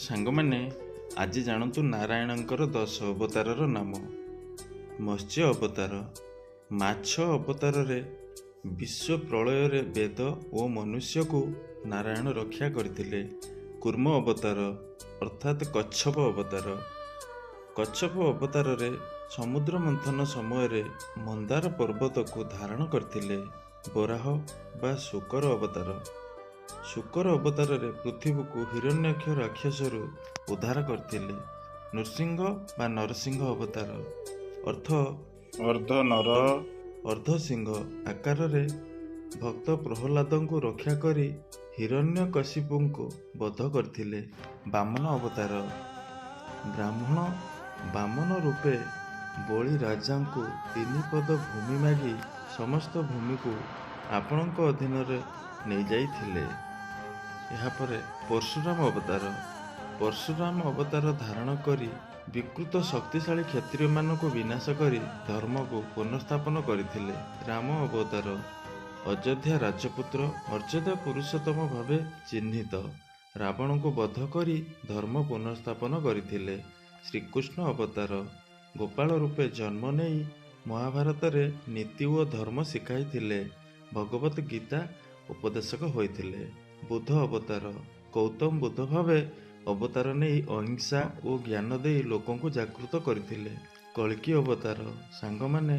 ସାଙ୍ଗମାନେ, ଆଜି ଜାଣନ୍ତୁ ନାରାୟଣଙ୍କର 10 ଅବତାରର ନାମ। ମତ୍ସ୍ୟ ଅବତାର। ମାଛ ଅବତାରରେ ବିଶ୍ୱ ପ୍ରଳୟରେ ବେଦ ଓ ମନୁଷ୍ୟକୁ ନାରାୟଣ ରକ୍ଷା କରିଥିଲେ। କୁର୍ମ ଅବତାର ଅର୍ଥାତ୍ କଚ୍ଛପ ଅବତାର। କଚ୍ଛପ ଅବତାରରେ ସମୁଦ୍ର ମନ୍ଥନ ସମୟରେ ମନ୍ଦାର ପର୍ବତକୁ ଧାରଣ କରିଥିଲେ। ବରାହ ବା ଶୂକର ଅବତାର। ଶୂକର ଅବତାରରେ ପୃଥିବୀକୁ ହିରଣ୍ୟାକ୍ଷ ରାକ୍ଷସରୁ ଉଦ୍ଧାର କରିଥିଲେ। ନୃସିଂହ ବା ନରସିଂହ ଅବତାର ଅର୍ଥ ଅର୍ଦ୍ଧ ନର ଅର୍ଦ୍ଧ ସିଂହ ଆକାରରେ ଭକ୍ତ ପ୍ରହ୍ଲାଦଙ୍କୁ ରକ୍ଷା କରି ହିରଣ୍ୟକଶିପୁଙ୍କୁ ବଧ କରିଥିଲେ। ବାମନ ଅବତାର। ବ୍ରାହ୍ମଣ ବାମନ ରୂପେ ବଳି ରାଜାଙ୍କୁ 3 ପଦ ଭୂମି ମାଗି ସମସ୍ତ ଭୂମିକୁ ଆପଣଙ୍କ ଅଧୀନରେ ନେଇଯାଇଥିଲେ। ଏହାପରେ ପରଶୁରାମ ଅବତାର। ପରଶୁରାମ ଅବତାର ଧାରଣ କରି ବିକୃତ ଶକ୍ତିଶାଳୀ କ୍ଷତ୍ରିୟମାନଙ୍କୁ ବିନାଶ କରି ଧର୍ମକୁ ପୁନଃସ୍ଥାପନ କରିଥିଲେ। ରାମ ଅବତାର। ଅଯୋଧ୍ୟା ରାଜପୁତ୍ର, ମର୍ଯ୍ୟାଦା ପୁରୁଷୋତ୍ତମ ଭାବେ ଚିହ୍ନିତ ରାବଣଙ୍କୁ ବଧ କରି ଧର୍ମ ପୁନଃସ୍ଥାପନ କରିଥିଲେ। ଶ୍ରୀକୃଷ୍ଣ ଅବତାର। ଗୋପାଳ ରୂପେ ଜନ୍ମ ନେଇ ମହାଭାରତରେ ନୀତି ଓ ଧର୍ମ ଶିଖାଇଥିଲେ। ଭଗବତ ଗୀତା ଉପଦେଶକ ହୋଇଥିଲେ। ବୁଦ୍ଧ ଅବତାର। ଗୌତମ ବୁଦ୍ଧ ଭାବେ ଅବତାର ନେଇ ଅହିଂସା ଓ ଜ୍ଞାନ ଦେଇ ଲୋକଙ୍କୁ ଜାଗୃତ କରିଥିଲେ। କଳ୍କୀ ଅବତାର। ସାଙ୍ଗମାନେ,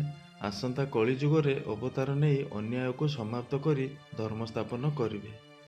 ଆସନ୍ତା କଳି ଯୁଗରେ ଅବତାର ନେଇ ଅନ୍ୟାୟକୁ ସମାପ୍ତ କରି ଧର୍ମ ସ୍ଥାପନ କରିବେ।